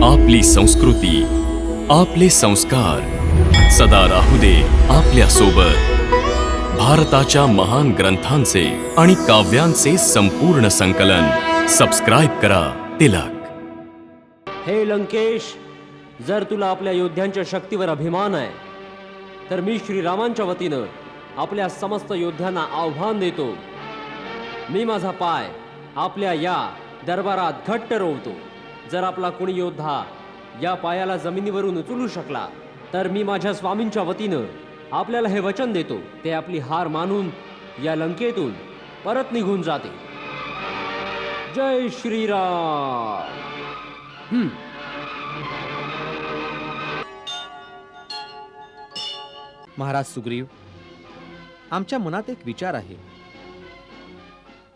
आपली संस्कृती, आपले संस्कार सदा राहू दे आपल्या सोबत. भारताच्या महान ग्रंथांचे आणि काव्यांचे संपूर्ण संकलन. सबस्क्राईब करा तिलक. हे लंकेश, जर तुला आपल्या योद्ध्यांच्या शक्तीवर अभिमान आहे तर मी श्रीरामांच्या वतीनं आपल्या समस्त योद्ध्यांना आव्हान देतो. मी माझा पाय आपल्या या दरबारात घट्ट रोवतो. जर आपला कोणी योद्धा या पायाला जमिनीवरून उचलू शकला तर मी माझ्या स्वामींच्या वतीनं आपल्याला हे वचन देतो, ते आपली हार मानून या लंकेतून परत निघून जाते. जय श्रीराम. महाराज सुग्रीव, आमच्या मनात एक विचार आहे.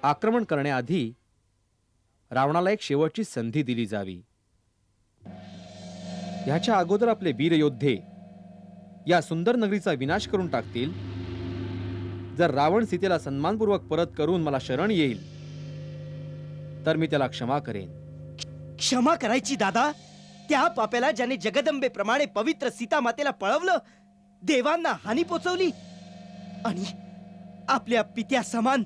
आक्रमण करण्याआधी रावणाला एक शेवटची संधी दिली जावी. ह्याच्या अगोदर आपले वीर योद्धे या सुंदर नगरीचा विनाश करून टाकतील. जर रावण सीतेला सन्मानपूर्वक परत करून मला शरण येईल तर मी त्याला क्षमा करेन. क्षमा करायची दादा? त्या पाप्याला ज्याने जगदंबेप्रमाणे पवित्र सीता मातेला पळवलं, देवांना हानी पोचवली आणि आपल्या पित्या समान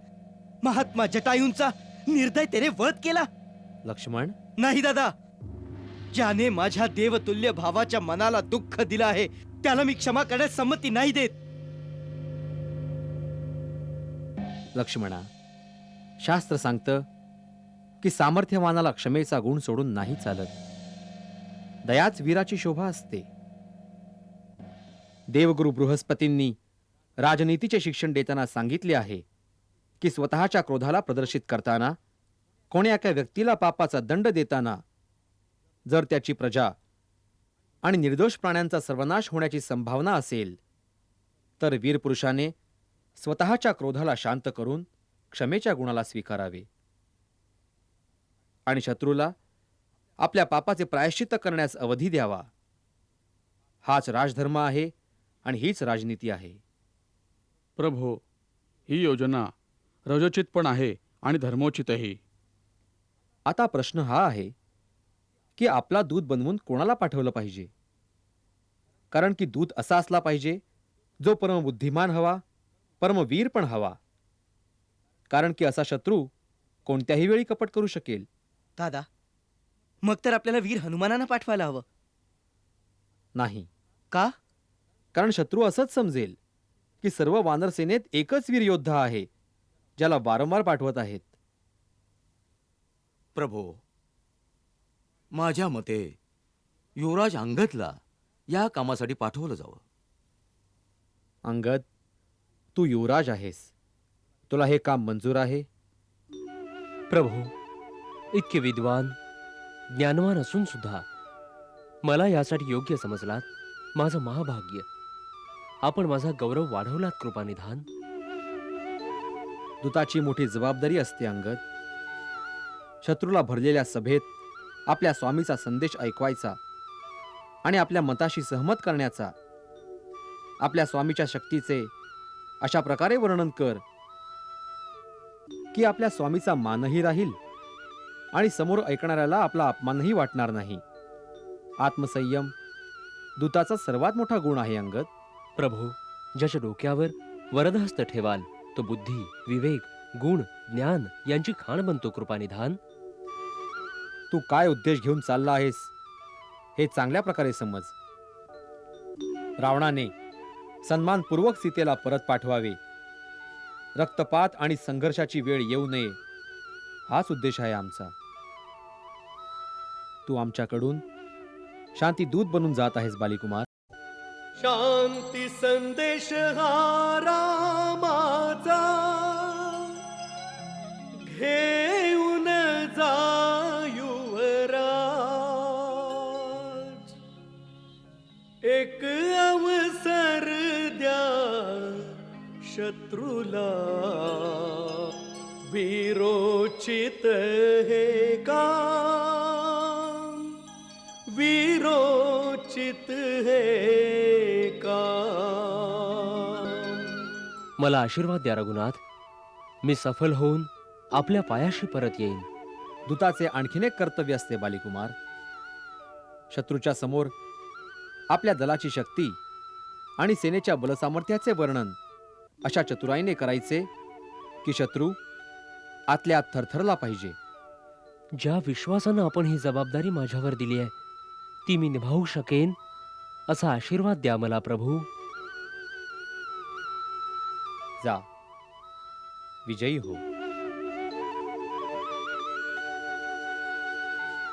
महात्मा जटायूंचा निर्दयतेने वध केला. लक्ष्मण, नाही दादा, ज्याने माझ्या देवतुल्य भावाच्या मनाला दुःख दिलं आहे त्याला मी क्षमा करण्यास संमती नाही देत. लक्ष्मणा, शास्त्र सांगतं की सामर्थ्यवानाला क्षमेचा गुण सोडून नाही चालत. दयाच वीराची शोभा असते. देवगुरु बृहस्पतींनी राजनीतीचे शिक्षण देताना सांगितले आहे की स्वतःच्या क्रोधाला प्रदर्शित करताना, कोणी एका व्यक्तीला पापाचा दंड देताना जर त्याची प्रजा आणि निर्दोष प्राण्यांचा सर्वनाश होण्याची संभावना असेल तर वीरपुरुषाने स्वतःच्या क्रोधाला शांत करून क्षमेच्या गुणाला स्वीकारावे आणि शत्रूला आपल्या पापाचे प्रायश्चित्त करण्यास अवधी द्यावा. हाच राजधर्म आहे आणि हीच राजनीती आहे. प्रभो, ही योजना रजोचित पण आहे आणि धर्मोचितही. आता प्रश्न हा आहे की आपला दूत बनवून कोणाला पाठवलं पाहिजे. कारण की दूत असा असला पाहिजे जो परमबुद्धिमान हवा, परमवीर पण हवा. कारण की असा शत्रू कोणत्याही वेळी कपट करू शकेल. दादा, मग तर आपल्याला वीर हनुमानांना पाठवायला हवं. नाही, का? कारण शत्रू असंच समजेल की सर्व वानरसेनेत एकच वीर योद्धा आहे ज्याला वारंवार पाठवत आहेत. प्रभो, माझ्या मते युवराज अंगदला या कामासाठी पाठवलं जावं. अंगद, तू युवराज आहेस. तुला हे काम मंजूर आहे? प्रभू, इतके विद्वान ज्ञानवान असून सुद्धा मला यासाठी योग्य समजलात, माझं महाभाग्य. आपण माझा गौरव वाढवलात कृपानिधान. दूताची मोठी जबाबदारी असते अंगद. शत्रूला भरलेल्या सभेत आपल्या स्वामीचा संदेश ऐकवायचा आणि आपल्या मताशी सहमत करण्याचा. आपल्या स्वामीच्या शक्तीचे अशा प्रकारे वर्णन कर की आपल्या स्वामीचा मानही राहील आणि समोर ऐकणाऱ्याला आपला अपमानही वाटणार नाही. आत्मसंयम दूताचा सर्वात मोठा गुण आहे अंगद. प्रभू, ज्याच्या डोक्यावर वरदहस्त ठेवाल तो बुद्धी, विवेक, गुण, ज्ञान यांची खाण बनतो कृपानिधान. तू काय उद्देश घेऊन चालला आहेस हे चांगल्या प्रकारे समज. रावणाने सन्मानपूर्वक सीतेला परत पाठवावे, रक्तपात आणि संघर्षाची वेळ येऊ नये, हाच उद्देश आहे आमचा. तू आमच्याकडून शांती दूत बनून जात आहेस बालीकुमार. शांती संदेश हा रामाचा घेऊन जा युवराज. एक अवसर द्या शत्रूला, वीरोचित हे काम, वीरोचित हे काम. मला आशीर्वाद द्या रघुनाथ. मी सफल होऊन आपल्या पायाशी परत येईन. दूताचे आणखीन एक कर्तव्य असते बालीकुमार. शत्रूच्या समोर आपल्या दलाची शक्ती आणि सेनेच्या बलसामर्थ्याचे वर्णन अशा चतुराईने करायचे की शत्रू आतल्या आत थरथरला पाहिजे. ज्या विश्वासानं आपण ही जबाबदारी माझ्यावर दिली आहे ती मी निभावू शकेन असा आशीर्वाद द्या मला प्रभू. जा, विजयी हो.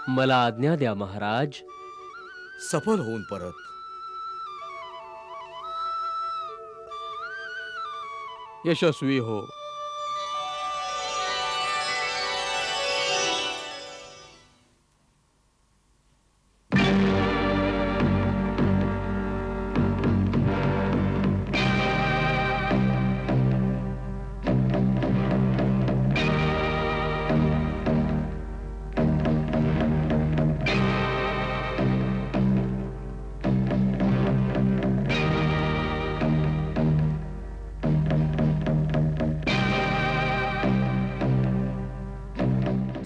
मला आज्ञा द्या महाराज. सफल होऊन परत. यशस्वी हो.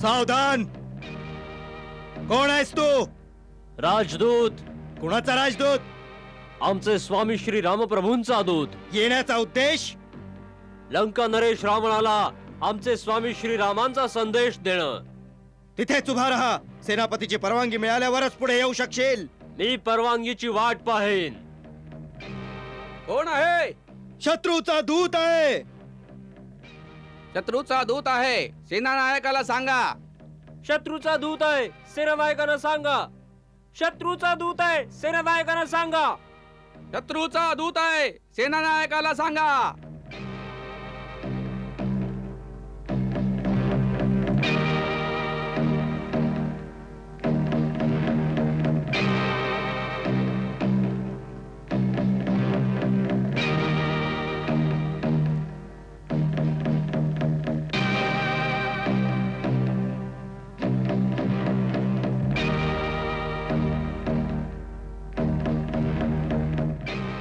सावधान! कोण आहेस तू? राजदूत, कुणाचा राजदूत? आमचे स्वामी श्री रामप्रभूंचा दूत. येण्याचा उद्देश? लंका नरेश रावणाला आमचे स्वामी श्री रामांचा संदेश देणं. तिथेच उभा राहा. सेनापतीची परवानगी मिळाल्यावरच पुढे येऊ शकशील. मी परवानगीची वाट पाहेन. कोण आहे? शत्रूचा दूत आहे. शत्रूचा दूत आहे. सेनानायकाला सांगा. शत्रूचा दूत आहे, सेनानायकांना सांगा. शत्रूचा दूत आहे, सेनानायकांना सांगा. शत्रूचा दूत आहे. सेनानायकाला सांगा.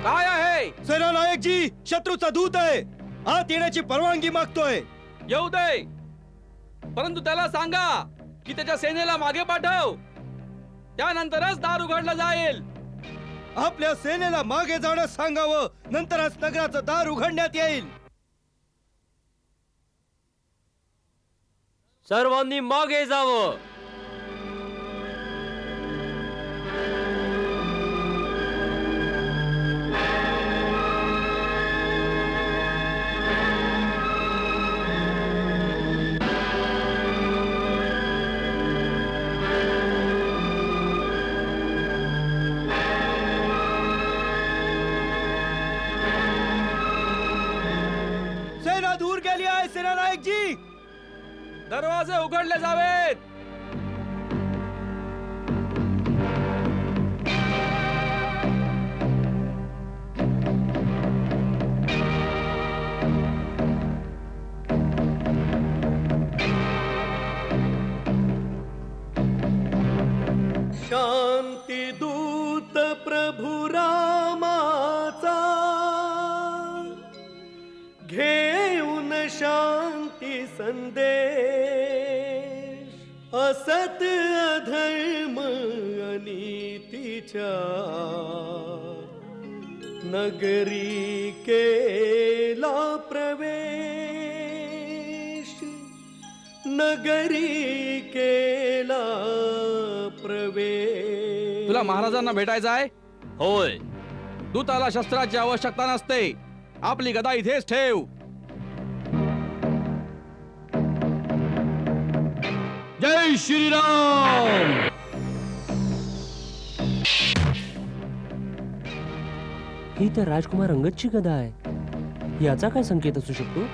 काय आहे? सेनानायक जी, शत्रूचा दूत आहे. आत येण्याची परवानगी मागतोय. येऊ दे, परंतु त्याला सांगा की त्याच्या सेनेला मागे पाठव. त्यानंतरच दार उघडलं जाईल. आपल्या सेनेला मागे जाण्यास सांगावं, नंतरच नगराचं दार उघडण्यात येईल. सर्वांनी मागे जावं. सेना दूर गेली आहे सेनानायक जी. दरवाजे उघडले जावेत. शांती दूत प्रभु रामाचा घेऊन शांती संदेश. असत अधर्म अनीतीच्या नगरी केला प्रवेश. नगरी केला प्रवेश. तुला महाराजांना भेटायचं आहे? होय. दूताला शस्त्राची आवश्यकता नसते. आपली गदा इथेच ठेव. जय श्रीराम. ही तर राजकुमार अंगदची गदा आहे. याचा काय संकेत असू शकतो?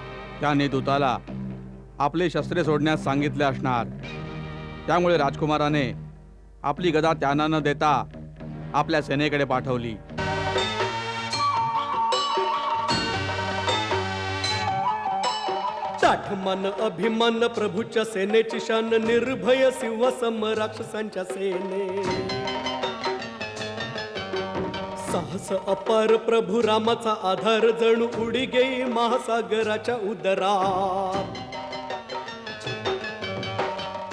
त्याने दूताला आपले शस्त्रे सोडण्यास सांगितले असणार. त्यामुळे राजकुमाराने आपली गदा त्यांना न देता आपल्या सेनेकडे पाठवली. ताठमान अभिमान प्रभूच्या सेनेची शान. निर्भय सिंह सम राक्षसांच्या सेने. साहस अपार प्रभु रामाचा आधार. जणू उडी गेई महासागराच्या उदरात.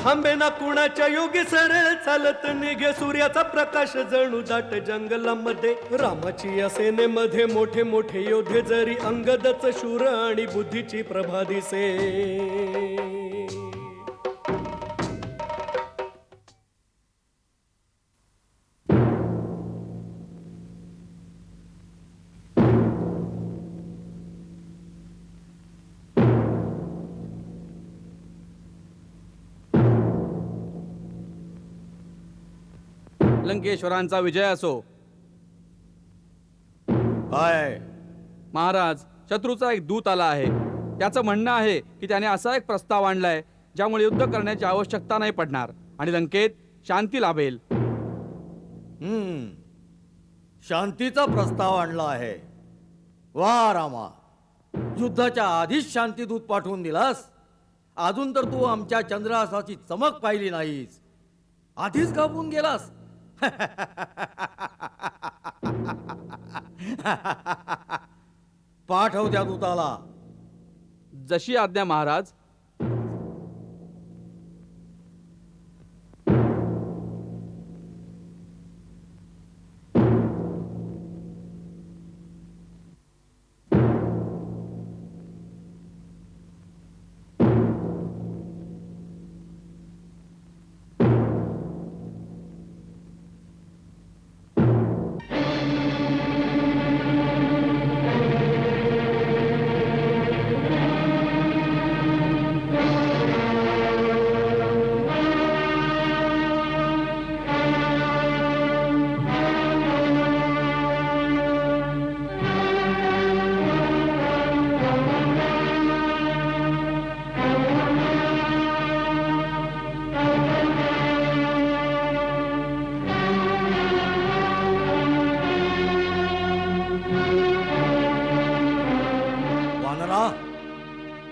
थांबे ना कुणाच्या योगी सरळ चालत निघे सूर्याचा प्रकाश जणू दाट जंगलामध्ये रामाची या सेनेमध्ये मोठे मोठे योद्धे जरी अंगदच शूर आणि बुद्धीची प्रभा दिसे लंकेश्वरांचा विजय असो. काय महाराज, शत्रूचा एक दूत आला आहे. त्याचं म्हणणं आहे की त्याने असा एक प्रस्ताव आणलाय ज्यामुळे युद्ध करण्याची आवश्यकता नाही पडणार आणि लंकेत शांती लाभेल. शांतीचा प्रस्ताव आणला आहे. वा रामा, युद्धाच्या आधीच शांतीदूत पाठवून दिलास. अजून तर तू आमच्या चंद्रहासाची चमक पाहिली नाहीस, आधीच घाबरून गेलास. पाठव त्या दूताला. जशी आज्ञा महाराज.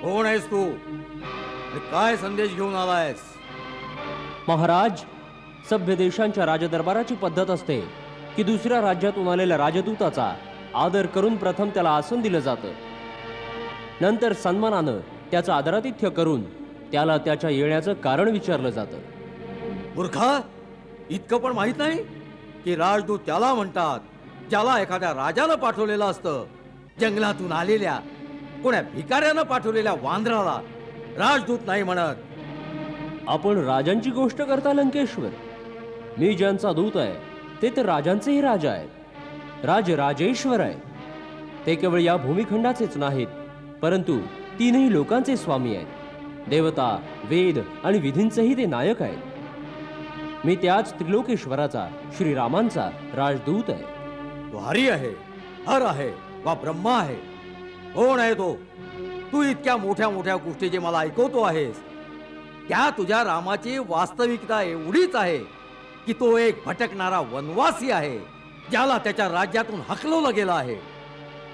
कोण आहेस तू आणि काय संदेश घेऊन आलायस? महाराज, सभ्य देशांच्या राजदरबाराची पद्धत असते की दुसऱ्या राज्यातून आलेल्या राजदूताचा आदर करून प्रथम त्याला आसन दिलं जातं. नंतर सन्मानानं त्याचं आदरातिथ्य करून त्याला त्याच्या येण्याचं कारण विचारलं जातं. मूर्खा, इतकं पण माहित नाही की राजदूत त्याला म्हणतात ज्याला एखाद्या राजानं पाठवलेलं असतं. जंगलातून आलेल्या कोण्या भिकाऱ्यानं पाठवलेल्या वांद्राला राजदूत नाही म्हणत. आपण राजांची गोष्ट करता लंकेश्वर. मी ज्यांचा दूत आहे ते तर राजांचेही राजा आहेत, राजराजेश्वर आहेत. ते केवळ या भूमिखंडाचेच नाहीत, परंतु तीनही लोकांचे स्वामी आहेत. देवता, वेद आणि विधींचेही ते नायक आहेत. मी त्याच त्रिलोकेश्वराचा, श्रीरामांचा राजदूत आहे. तो हरी आहे, हर आहे वा ब्रह्मा आहे? कोण आहे तो? तू इतक्या मोठ्या मोठ्या गोष्टी जे मला ऐकवतो आहेस त्या तुझ्या रामाची वास्तविकता एवढीच आहे की तो एक भटकणारा वनवासी आहे ज्याला त्याच्या राज्यातून हकलवलं गेलं आहे.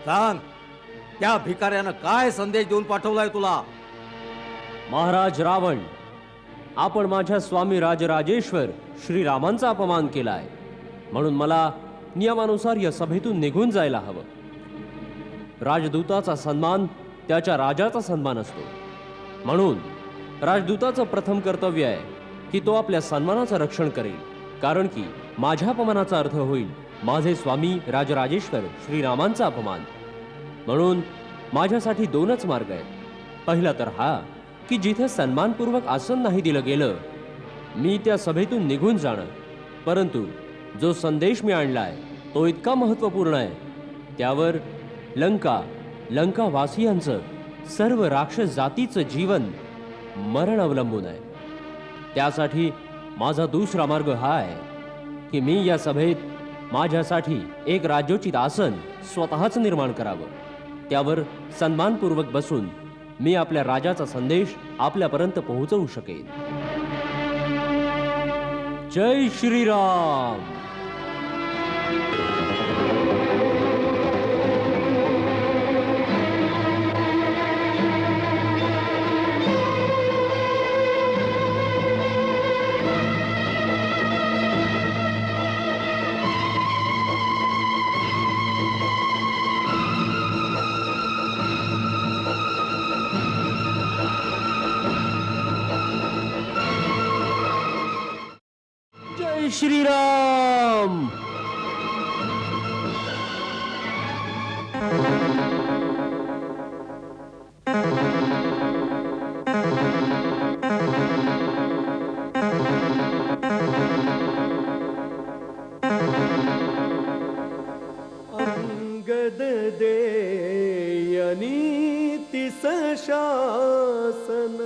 सांग, त्या भिकाऱ्यानं काय संदेश देऊन पाठवलाय तुला? महाराज रावण, आपण माझ्या स्वामी राजराजेश्वर श्रीरामांचा अपमान केलाय, म्हणून मला नियमानुसार या सभेतून निघून जायला हवं. राजदूताचा सन्मान त्याच्या राजाचा सन्मान असतो. म्हणून राजदूताचं प्रथम कर्तव्य आहे की तो आपल्या सन्मानाचं रक्षण करेल, कारण की माझ्या अपमानाचा अर्थ होईल माझे स्वामी राजराजेश्वर श्रीरामांचा अपमान. म्हणून माझ्यासाठी दोनच मार्ग आहेत. पहिला तर हा की जिथे सन्मानपूर्वक आसन नाही दिलं गेलं मी त्या सभेतून निघून जाणं. परंतु जो संदेश मी आणलाय तो इतका महत्त्वपूर्ण आहे, त्यावर लंकावासियांचं, सर्व राक्षस जातीचं जीवन मरण अवलंबून आहे. त्यासाठी माझा दुसरा मार्ग हा आहे की मी या सभेत माझ्यासाठी एक राज्योचित आसन स्वतःच निर्माण करावं. त्यावर सन्मानपूर्वक बसून मी आपल्या राजाचा संदेश आपल्यापर्यंत पोहोचवू शकेन. जय श्रीराम. जय श्रीराम. अंगद देयनी तिस शासन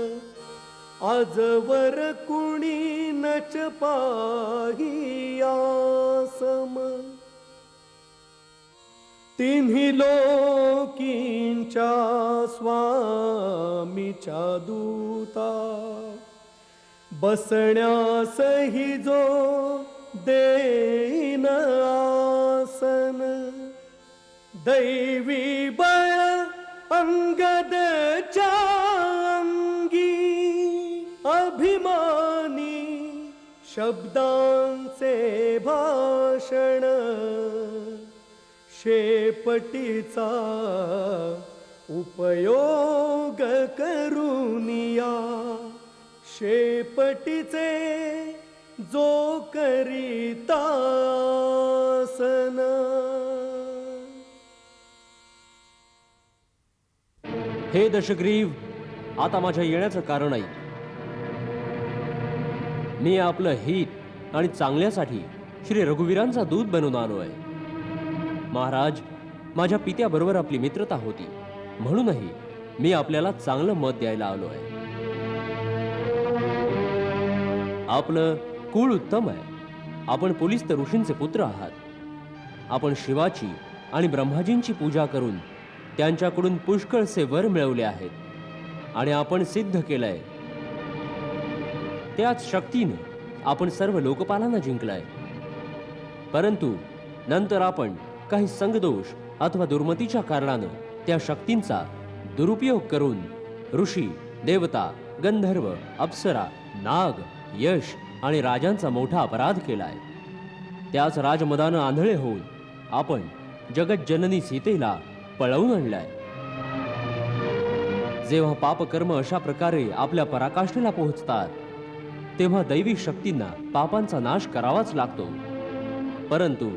आजवर कुणी नच पाहियासम तिन्ही लोकींच्या स्वामीच्या दूता बसण्यासही जो देईन आसन दैवी बळ अंगदच्या अंगी अभिमानी शब्दांचे भाषण शेपटीचा उपयोग करूनिया शेपटीचे जो करीतासन. हे दशग्रीव, आता माझ्या येण्याचं कारण ऐक. मी आपलं हित आणि चांगल्यासाठी श्री रघुवीरांचा दूत बनून आलो आहे. महाराज, माझ्या पित्याबरोबर आपली मित्रता होती, म्हणूनही मी आपल्याला चांगलं मत द्यायला आलो आहे. आपलं कुळ उत्तम आहे. आपण पोलिस ऋषींचे पुत्र आहात. आपण शिवाची आणि ब्रह्माजींची पूजा करून त्यांच्याकडून पुष्कळसे वर मिळवले आहेत आणि आपण सिद्ध केलंय. त्याच शक्तीने आपण सर्व लोकपालांना जिंकलाय. परंतु नंतर आपण काही संगदोष अथवा दुर्मतीच्या कारणानं त्या शक्तींचा दुरुपयोग करून ऋषी, देवता, गंधर्व, अप्सरा, नाग, यश आणि राजांचा मोठा अपराध केलाय. त्याच राजमदानं आंधळे होऊन आपण जगज्जननी सीतेला पळवून आणलाय. जेव्हा पापकर्म अशा प्रकारे आपल्या पराकाष्ठेला पोहोचतात तेव्हा दैवी शक्तींना पापांचा नाश करावाच लागतो. परंतु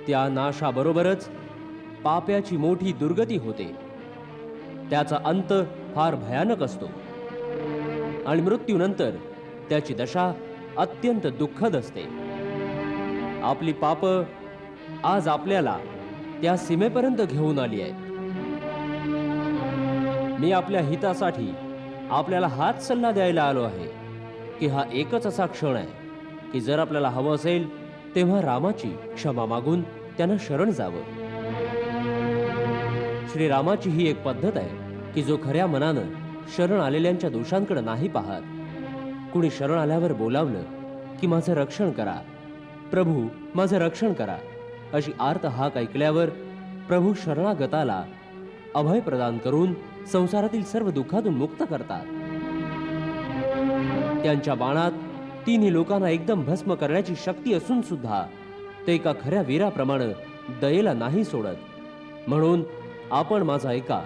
त्या नाशाबरोबरच पाप्याची मोठी दुर्गती होते. त्याचा अंत फार भयानक असतो आणि मृत्यूनंतर त्याची दशा अत्यंत दुःखद असते. आपली पाप आज आपल्याला त्या सीमेपर्यंत घेऊन आली आहेत. मी आपल्या हितासाठी आपल्याला हाच सल्ला द्यायला आलो आहे की हा एकच असा क्षण आहे की जर आपल्याला हवं असेल तेव्हा रामाची क्षमा मागून त्यांना शरण जावं. श्रीरामाची ही एक पद्धत आहे की जो खऱ्या मनानं शरण आलेल्यांच्या दोषांकडे नाही पाहत. कुणी शरण आल्यावर बोलावलं की माझं रक्षण करा, प्रभू माझं रक्षण करा, अशी आर्त हाक ऐकल्यावर प्रभू शरणागताला अभय प्रदान करून संसारातील सर्व दुःखातून मुक्त करतात. त्यांच्या बाणात तिन्ही लोकांना एकदम भस्म करण्याची शक्ती असून सुद्धा ते एका खऱ्या वीराप्रमाणे दयेला नाही सोडत. म्हणून आपण माझा ऐका.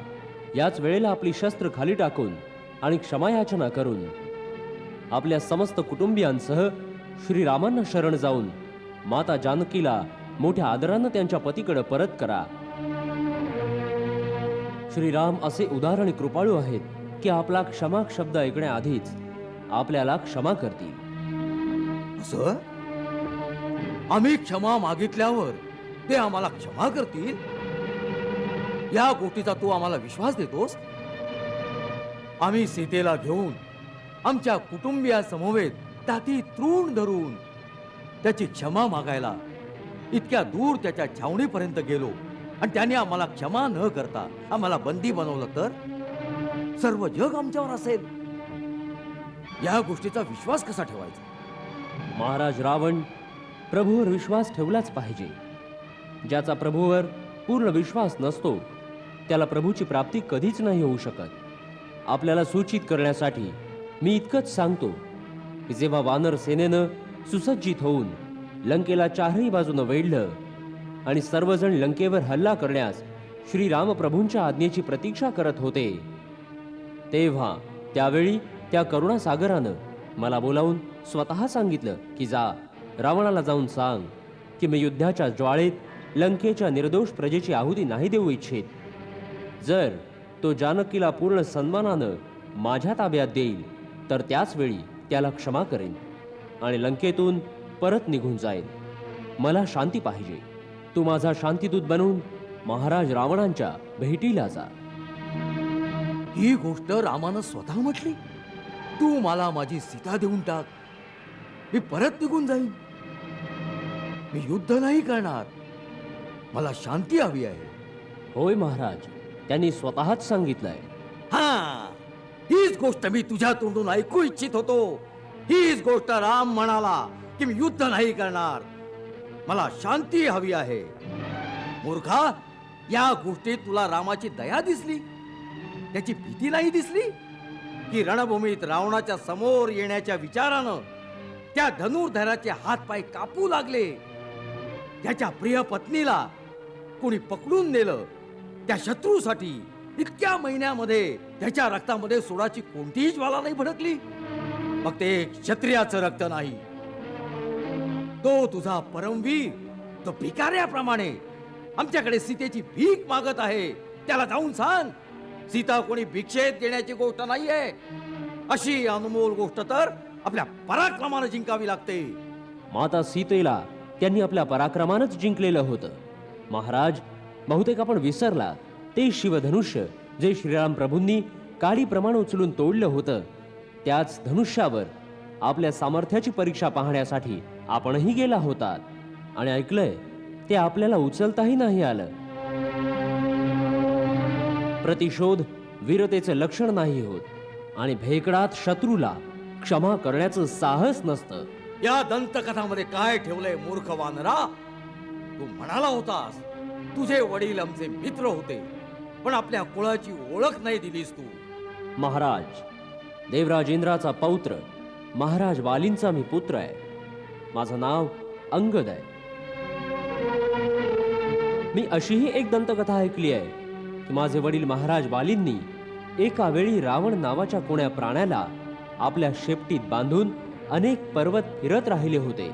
याच वेळेला आपली शस्त्र खाली टाकून आणि क्षमायाचना करून आपल्या समस्त कुटुंबियांसह श्रीरामांना शरण जाऊन माता जानकीला मोठ्या आदरानं त्यांच्या पतीकडे परत करा. श्रीराम असे उदार आणि कृपाळू आहेत की आपला क्षमा शब्द ऐकण्याआधीच आपल्याला क्षमा करतील. असं आम्ही क्षमा मागितल्यावर ते आम्हाला क्षमा करतील, या गोष्टीचा तू आम्हाला विश्वास देतोस? आम्ही सीतेला घेऊन आमच्या कुटुंबियासमवेत ताती तृण धरून त्याची क्षमा मागायला इतक्या दूर त्याच्या छावणीपर्यंत गेलो आणि त्याने आम्हाला क्षमा न करता आम्हाला बंदी बनवलं तर सर्व जग आमच्यावर असेल. या गोष्टीचा विश्वास कसा ठेवायचा? महाराज रावण प्रभूवर विश्वास ठेवलाच पाहिजे. ज्याचा प्रभूवर पूर्ण विश्वास नसतो त्याला प्रभूची प्राप्ती कधीच नाही होऊ शकत. आपल्याला सूचित करण्यासाठी मी इतकंच सांगतो की जेव्हा वानर सेनेनं सुसज्जित होऊन लंकेला चारही बाजूनं वेढलं आणि सर्वजण लंकेवर हल्ला करण्यास श्रीराम प्रभूंच्या आज्ञेची प्रतीक्षा करत होते तेव्हा त्यावेळी त्या करुणासागरानं मला बोलावून स्वतः सांगितलं की जा रावणाला जाऊन सांग की मी युद्धाच्या ज्वाळेत लंकेच्या निर्दोष प्रजेची आहुती नाही देऊ इच्छित. जर तो जानकीला पूर्ण सन्मानानं माझ्या ताब्यात देईल तर त्याच वेळी त्याला क्षमा करेन आणि लंकेतून परत निघून जाईल. मला शांती पाहिजे. तू माझा शांतीदूत बनून महाराज रावणांच्या भेटीला जा. ही गोष्ट रामानं स्वतः म्हटली. तू मला माझी सीता देऊन टाक, मी परत निघून जाईन. मी युद्ध नाही करणार, मला शांती हवी आहे. होय महाराज, त्यांनी स्वतःच सांगितलंय. हा, हीच गोष्ट मी तुझ्या तोंडून ऐकू इच्छित होतो. हीच गोष्ट राम म्हणाला की मी युद्ध नाही करणार, मला शांती हवी आहे. मूर्खा, या गोष्टीत तुला रामाची दया दिसली, त्याची भीती नाही दिसली की रणभूमीत रावणाच्या समोर येण्याच्या विचारानं त्या धनुर्धराचे हातपाय कापू लागले. त्याच्या प्रिय पत्नीला कोणी पकडून नेलं. त्या शत्रूसाठी इतक्या महिन्यामध्ये त्याच्या रक्तामध्ये सोडाची कोणतीही ज्वाला नाही भडकली. मग ते क्षत्रियाचं रक्त नाही, तो तुझा परमवीर, तो भिकाऱ्याप्रमाणे आमच्याकडे सीतेची भीक मागत आहे. त्याला जाऊन सांग, सीता कोणी भिक्षेत देण्याची गोष्ट नाहीये. अशी अनमोल गोष्ट तर आपल्या पराक्रमानं जिंकावी लागते. माता सीतेला त्यांनी आपल्या पराक्रमानंच जिंकलेलं होतं. महाराज, बहुतेक आपण विसरला ते शिवधनुष्य जे श्रीराम प्रभूंनी काडीप्रमाणे उचलून तोडलं होतं. त्याच धनुष्यावर आपल्या सामर्थ्याची परीक्षा पाहण्यासाठी आपणही गेला होतात आणि ऐकलंय ते आपल्याला उचलताही नाही आलं. प्रतिशोध वीरतेचं लक्षण नाही होत आणि भेकडात शत्रूला क्षमा करण्याचं साहस नसतं. या दंतकथामध्ये काय ठेवलंय मूर्ख वानरा? तू म्हणाला होतास तुझे वडील आमचे मित्र होते, पण आपल्या कुळाची ओळख नाही दिलीस तू. महाराज, देवराज इंद्राचा पौत्र महाराज वालींचा मी पुत्र आहे. माझं नाव अंगद आहे. मी अशीही एक दंतकथा ऐकली आहे की माझे वडील महाराज वालींनी एका वेळी रावण नावाच्या कोण्या प्राण्याला आपल्या शेपटीत बांधून अनेक पर्वत फिरत राहिले होते.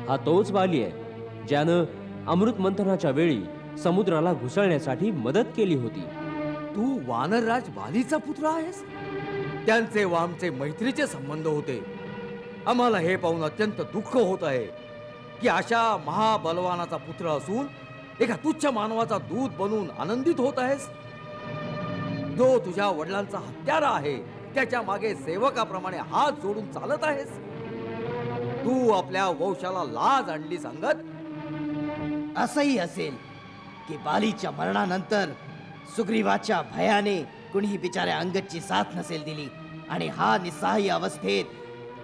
हा तोच वाली आहे ज्यानं अमृत मंथनाच्या वेळी समुद्राला घुसळण्यासाठी मदत केली होती. तू वानरराज वालीचा पुत्र आहेस? त्यांचे व आमचे मैत्रीचे संबंध होते. आम्हाला हे पाहून अत्यंत दुःख होत आहे की अशा महाबलवानाचा पुत्र असून एका तुच्छ मानवाचा दूत बनून आनंदित होत आहेस. जो तुझ्या वडिलांचा हत्यारा आहे त्याच्या मागे सेवकाप्रमाणे हात जोडून चालत आहेस. तू आपल्या वंशाला लाज आणली सांगत. असंही असेल की बालीच्या मरणानंतर सुग्रीवाच्या भयाने कुणीही बिचाऱ्या अंगदची साथ नसेल दिली आणि हा निस्सहाय्य अवस्थेत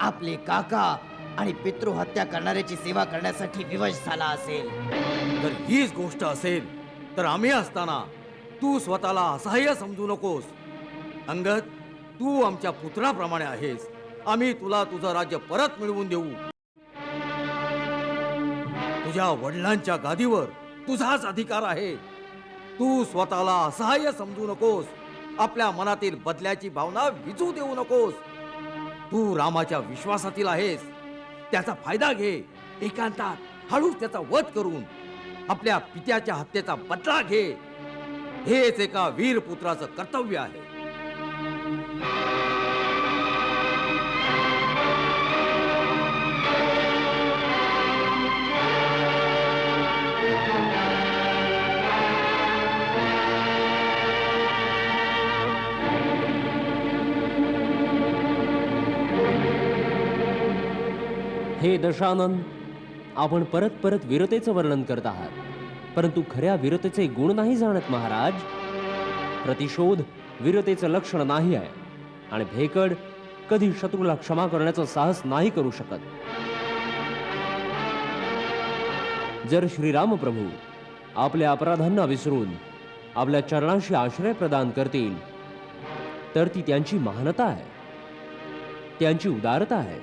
आपले काका आणि पितृहत्या करणाऱ्याची सेवा करण्यासाठी विवश झाला असेल. जर हीच गोष्ट असेल तर आम्ही असताना तू स्वतःला असहाय्य समजू नकोस. अंगद, तू आमच्या पुत्राप्रमाणे आहेस. आम्ही तुला तुझं राज्य परत मिळवून देऊ. तुझ्या वडिलांच्या गादीवर तुझाच अधिकार आहे. तू स्वतःला असहाय्य समजू नकोस. आपल्या मनातील बदल्याची भावना विजू देऊ नकोस. तू रामाच्या विश्वासातील आहेस. त्याचा फायदा घे. एकांतात हळूच त्याचा वध करून आपल्या पित्याच्या हत्येचा बदला घे. हेच एका वीर पुत्राचं कर्तव्य आहे. हे दशानन, आपण परत परत वीरतेचं वर्णन करत आहात, परंतु खऱ्या वीरतेचे गुण नाही जाणत महाराज. प्रतिशोध वीरतेचं लक्षण नाही आहे आणि भेकड कधी शत्रूला क्षमा करण्याचं साहस नाही करू शकत. जर श्रीराम प्रभू आपल्या अपराधांना विसरून आपल्या चरणांशी आश्रय प्रदान करतील तर ती त्यांची महानता आहे, त्यांची उदारता आहे,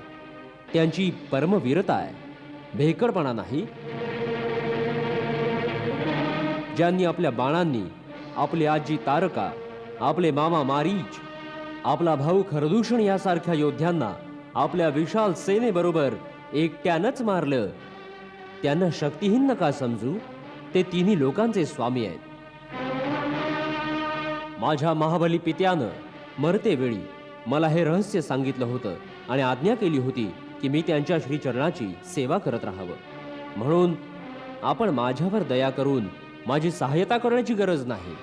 त्यांची परमवीरता आहे, भेकडपणा नाही. ज्यांनी आपल्या बाणांनी आपली आजी तारका, आपले मामा मारीच, आपला भाऊ खरदूषण यासारख्या योद्ध्यांना आपल्या विशाल सेनेबरोबर एकट्यानंच मारलं, त्यांना शक्तिहीन नका समजू. ते तिन्ही लोकांचे स्वामी आहेत. माझ्या महाबली पित्यानं मरते वेळी मला हे रहस्य सांगितलं होतं आणि आज्ञा केली होती की मी त्यांच्या श्रीचरणाची सेवा करत राहावं. म्हणून आपण माझ्यावर दया करून माझी सहायता करण्याची गरज नाही,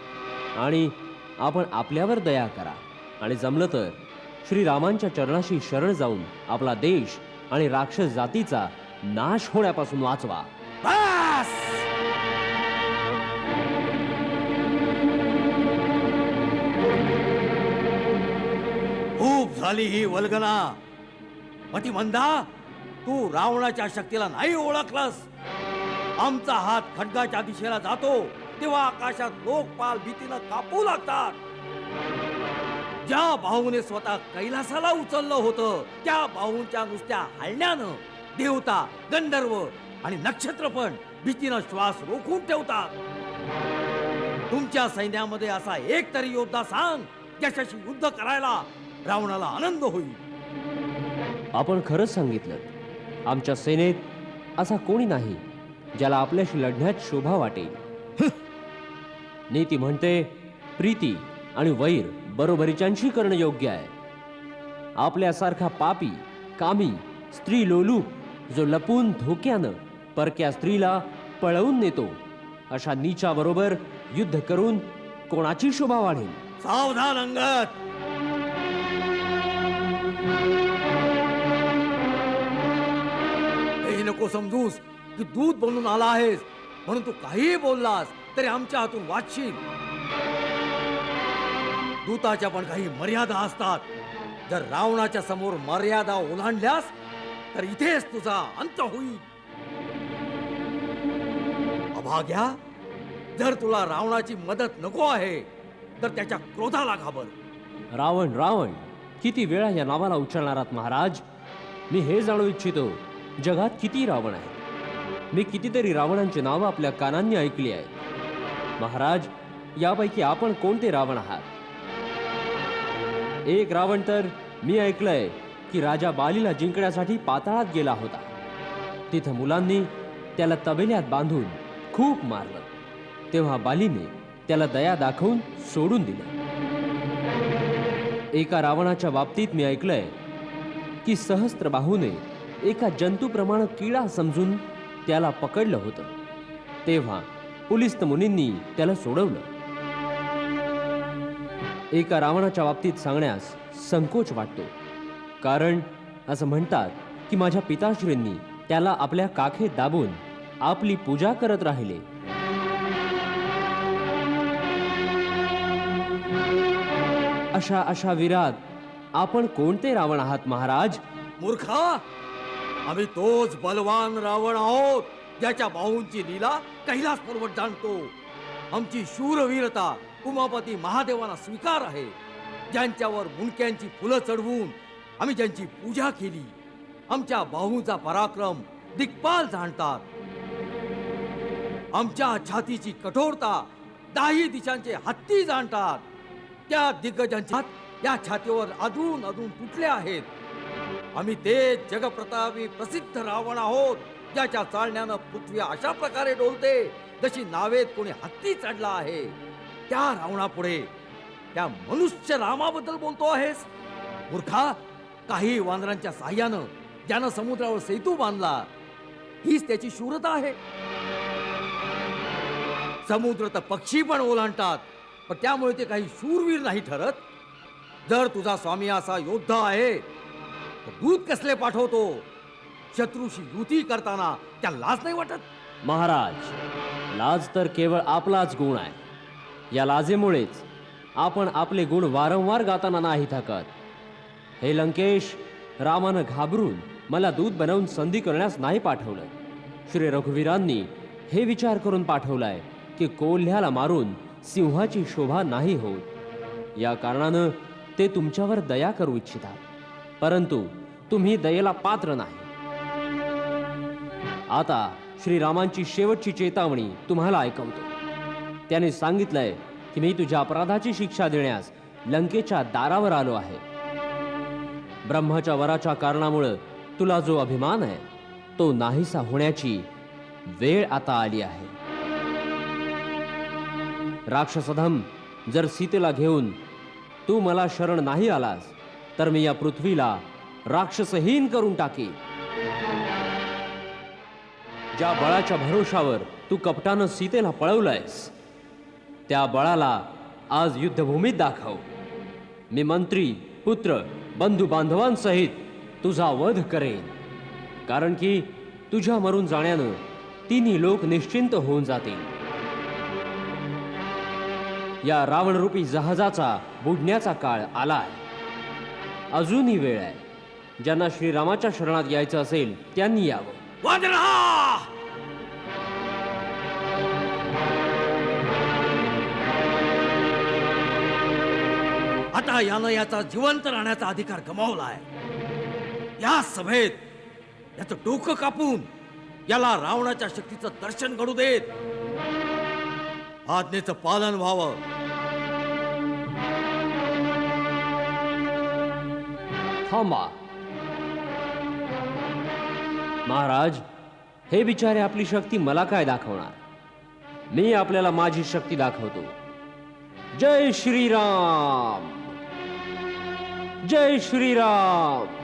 आणि आपण आपल्यावर दया करा आणि जमलं तर श्रीरामांच्या चरणाशी शरण जाऊन आपला देश आणि राक्षस जातीचा नाश होण्यापासून वाचवा. बस! खूप झाली ही वल्गना. मतिमंदा, तू रावणाच्या शक्तीला नाही ओळखलंस. आमचा हात खड्गाच्या दिशेला जातो तेव्हा आकाशात लोकपाल भीतीनं कापू लागतात. ज्या बाहूने स्वतः कैलासाला उचललं होतं त्या बाहूंच्या नुसत्या हलण्यानं देवता, गंधर्व आणि नक्षत्र पण भीतीनं श्वास रोखून ठेवतात. तुमच्या सैन्यामध्ये असा एक तरी योद्धा सांग ज्याच्याशी युद्ध करायला रावणाला आनंद होईल. आपण खरंच सांगितलं. आमच्या सेनेत असा कोणी नाही ज्याला आपल्याशी लढण्यात शोभा वाटेल. नीती म्हणते प्रीती आणि वैर बरोबरीच्यांशी करणं योग्य आहे. आपल्यासारखा पापी, कामी, स्त्री लोलूप जो लपून धोक्यानं परक्या स्त्रीला पळवून नेतो, अशा नीचाबरोबर युद्ध करून कोणाची शोभा वाढेल? सावधान अंगद. हे नको समजूस की दूत बनून आला आहेस म्हणून तू काहीही बोललास तरी आमच्या हातून वाचशील. दूताच्या पण काही मर्यादा असतात. जर रावणाच्या समोर मर्यादा ओलांडल्यास तर इथेच तुझा अंत होईल. अभाग्या, जर तुला रावणाची मदत नको आहे तर त्याच्या क्रोधाला घाबर. रावण रावण किती वेळा या नावाला उच्चारणार आहात महाराज? मी हे जाणू इच्छितो, जगात किती रावण आहेत? मी कितीतरी रावणांची नावं आपल्या कानांनी ऐकली आहेत. महाराज, यापैकी आपण कोणते रावण आहात? एक रावण तर मी ऐकलंय की राजा बालीला जिंकण्यासाठी पाताळात गेला होता. तिथं मुलांनी त्याला तबेल्यात बांधून खूप मारलं. तेव्हा बालीने त्याला दया दाखवून सोडून दिलं. एका रावणाच्या बाबतीत मी ऐकलंय की सहस्त्रबाहूने एका जंतूप्रमाणे किडा समजून त्याला पकडलं होतं. तेव्हा पुलिस मुनींनी त्याला सोडवलं. एका रावणाच्या बाबतीत सांगण्यास संकोच वाटतो, कारण असं म्हणतात की माझ्या पिताश्रींनी त्याला आपल्या काखेत दाबून आपली पूजा करत राहिले. अशा अशा वीरात आपण कोणते रावण आहात महाराज? मूर्खा, आम्ही तोच बलवान रावण आहोत ज्याच्या बाहूंची लीला कैलास पर्वत जाणतो. आमची शूरवीरता उमापती महादेवांना स्वीकार आहे. ज्यांच्यावर मुंडक्यांची फुलं चढवून आम्ही ज्यांची पूजा केली, आमच्या बाहूंचा पराक्रम दिग्पाल जाणतात. आमच्या छातीची कठोरता दाही दिशांचे हत्ती जाणतात. त्या दिग्गजांचे हात या छातीवर आदळून आदळून तुटले आहेत. आम्ही ते जगप्रतापी प्रसिद्ध रावण आहोत ज्याच्या चालण्यानं पृथ्वी अशा प्रकारे डोलते जशी नावेत कोणी हत्ती चढला आहे. त्या रावणापुढे त्या मनुष्य रामाबद्दल बोलतो आहेस? मूर्खा, काही वानरांच्या साह्यानं ज्यानं समुद्रावर सेतू बांधला, हीच त्याची शूरता आहे. समुद्र तर पक्षी पण ओलांडतात, पण त्यामुळे ते काही शूरवीर नाही ठरत. जर तुझा स्वामी असा योद्धा आहे तर दूत कसले पाठवतो? शत्रूशी युती करताना त्या लाज नाही वाटत? महाराज, लाज तर केवळ आपलाच गुण आहे. या लाजेमुळेच आपण आपले गुण वारंवार गाताना नाही थकत. हे लंकेश, रामानं घाबरून मला दूत बनवून संधी करण्यास नाही पाठवलं. श्री रघुवीरांनी हे विचार करून पाठवलाय की कोल्ह्याला मारून सिंहाची शोभा नाही होत. या कारणानं ते तुमच्यावर दया करू इच्छितात, परंतु तुम्ही दयेला पात्र नाही. आता श्रीरामांची शेवटची चेतावणी तुम्हाला ऐकवतो. त्याने सांगितलंय की मी तुझ्या अपराधाची शिक्षा देण्यास लंकेच्या दारावर आलो आहे. ब्रह्माच्या वराच्या कारणामुळे तुला जो अभिमान आहे तो नाहीसा होण्याची वेळ आता आली आहे. राक्षसधम, जर सीतेला घेऊन तू मला शरण नाही आलास तर मी या पृथ्वीला राक्षसहीन करून टाकी. ज्या बळाच्या भरोशावर तू कपटानं सीतेला पळवलंयस त्या बळाला आज युद्धभूमीत दाखव. मी मंत्री, पुत्र, बंधू बांधवांसहित तुझा वध करेन, कारण की तुझ्या मरून जाण्यानं तिन्ही लोक निश्चिंत होऊन जातील. या रावणरूपी जहाजाचा बुडण्याचा काळ आलाय. अजूनही वेळ आहे. ज्यांना श्रीरामाच्या शरणात यायचं असेल त्यांनी यावं. आता यानं याचा जिवंत राहण्याचा अधिकार गमावलाय. या सभेत याचं डोकं कापून याला रावणाच्या शक्तीचं दर्शन घडू देत. आज्ञेचं पालन व्हावं. थांबा महाराज, हे बिचारे आपली शक्ती मला काय दाखवणार? मी आपल्याला माझी शक्ती दाखवतो. जय श्रीराम, जय श्रीराम.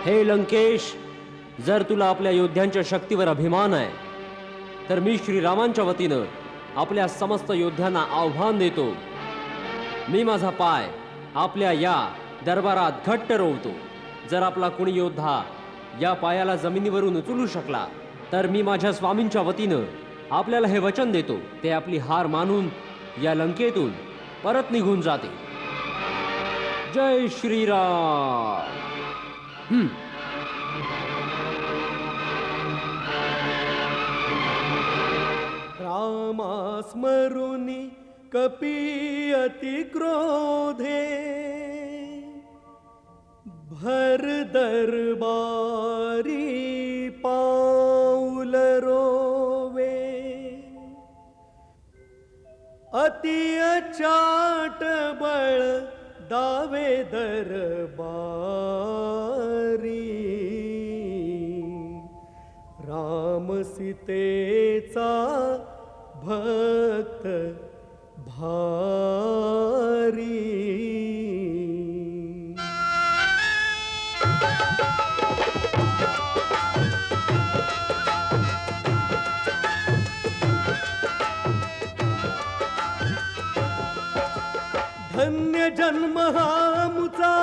हे लंकेश, जर तुला आपल्या योद्ध्यांच्या शक्तीवर अभिमान आहे तर मी श्रीरामांच्या वतीनं आपल्या समस्त योद्ध्यांना आव्हान देतो. मी माझा पाय आपल्या या दरबारात घट्ट रोवतो. जर आपला कोणी योद्धा या पायाला जमिनीवरून उचलू शकला तर मी माझ्या स्वामींच्या वतीनं आपल्याला हे वचन देतो, ते आपली हार मानून या लंकेतून परत निघून जाते. जय श्रीराम. रामास्मरुनी कपी अति क्रोधे भर दरबारी पाऊल रोवे. अति अचाट बळ दावे दरबारी. राम सीतेचा भक्त भारी. धन्य जन्म हा मुचा,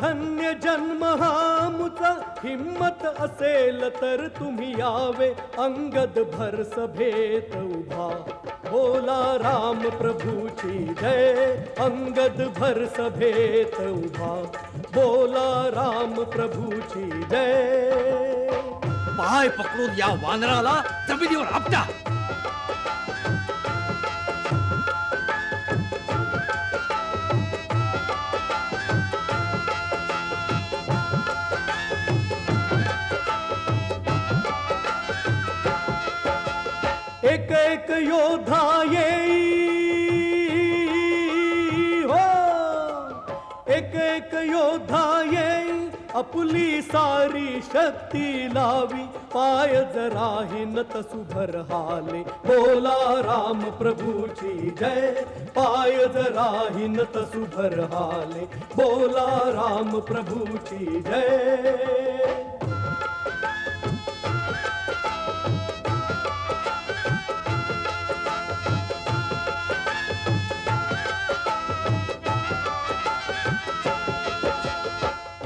धन्य जन्म हा मुचा. हिम्मत असेल तर तुम्ही यावे अंगद भर सभेत उभा. बोला राम प्रभूची जय, अंगद भर सभेत उभा. बोला राम प्रभूची जय. पाय पकडून या वानराला जमिनीवर आपटा. एक एक योद्धा येई हो, एक एक योद्धा येई. आपली सारी शक्ती लावी. पाय जराही नत सुभर हाले. बोला राम प्रभूची जय. पाय जराही नत सुभर हाले. बोला राम प्रभूची जय.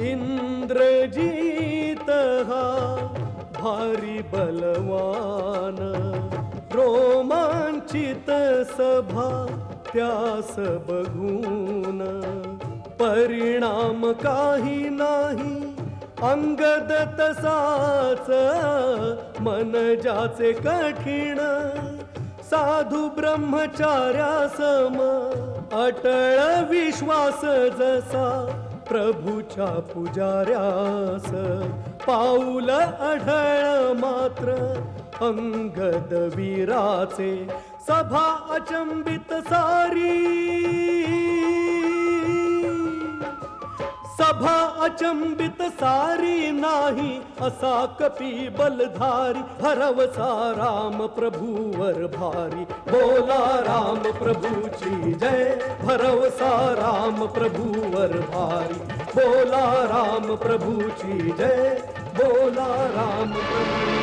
इंद्रजीत हा भारी बलवान. रोमांचित सभा त्यास बघून. परिणाम काही नाही अंगद तसाच मन ज्याचे कठीण साधू ब्रह्मचार्यासम अटळ विश्वास जसा प्रभूच्या पुजाऱ्यास पाऊल आढळ मात्र अंगद वीराचे सभा अचंबित सभा अचंबित सारी नाही असा कपी बलधारी भरवसा राम प्रभूवर भारी बोला राम प्रभूची जय भरवसा राम प्रभूवर भारी बोला राम प्रभूची जय बोला राम प्रभू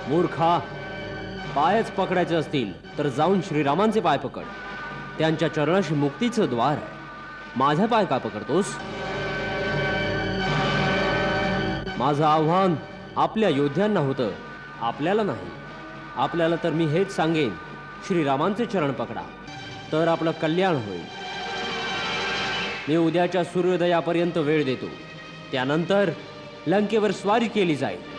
मूर्खा, पायच पकडायचे असतील तर जाऊन श्रीरामांचे पाय पकड. त्यांच्या चरणाशी मुक्तीचं द्वार आहे. माझे पाय का पकडतोस? माझं आव्हान आपल्या योद्ध्यांना होतं, आपल्याला नाही. आपल्याला तर मी हेच सांगेन, श्रीरामांचे चरण पकडा तर आपलं कल्याण होईल. मी उद्याच्या सूर्योदयापर्यंत वेळ देतो. त्यानंतर लंकेवर स्वारी केली जाईल.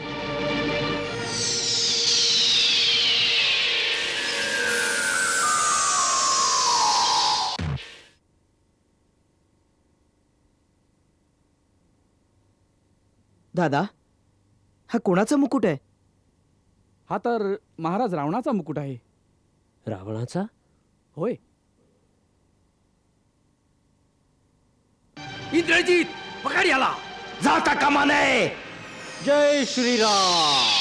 दादा, हा कोणाचा मुकुट आहे? हा तर महाराज रावणाचा मुकुट आहे. रावणाचा? होय. इंद्रजित, पकड याला. जाता कामा नये. जय श्रीराम.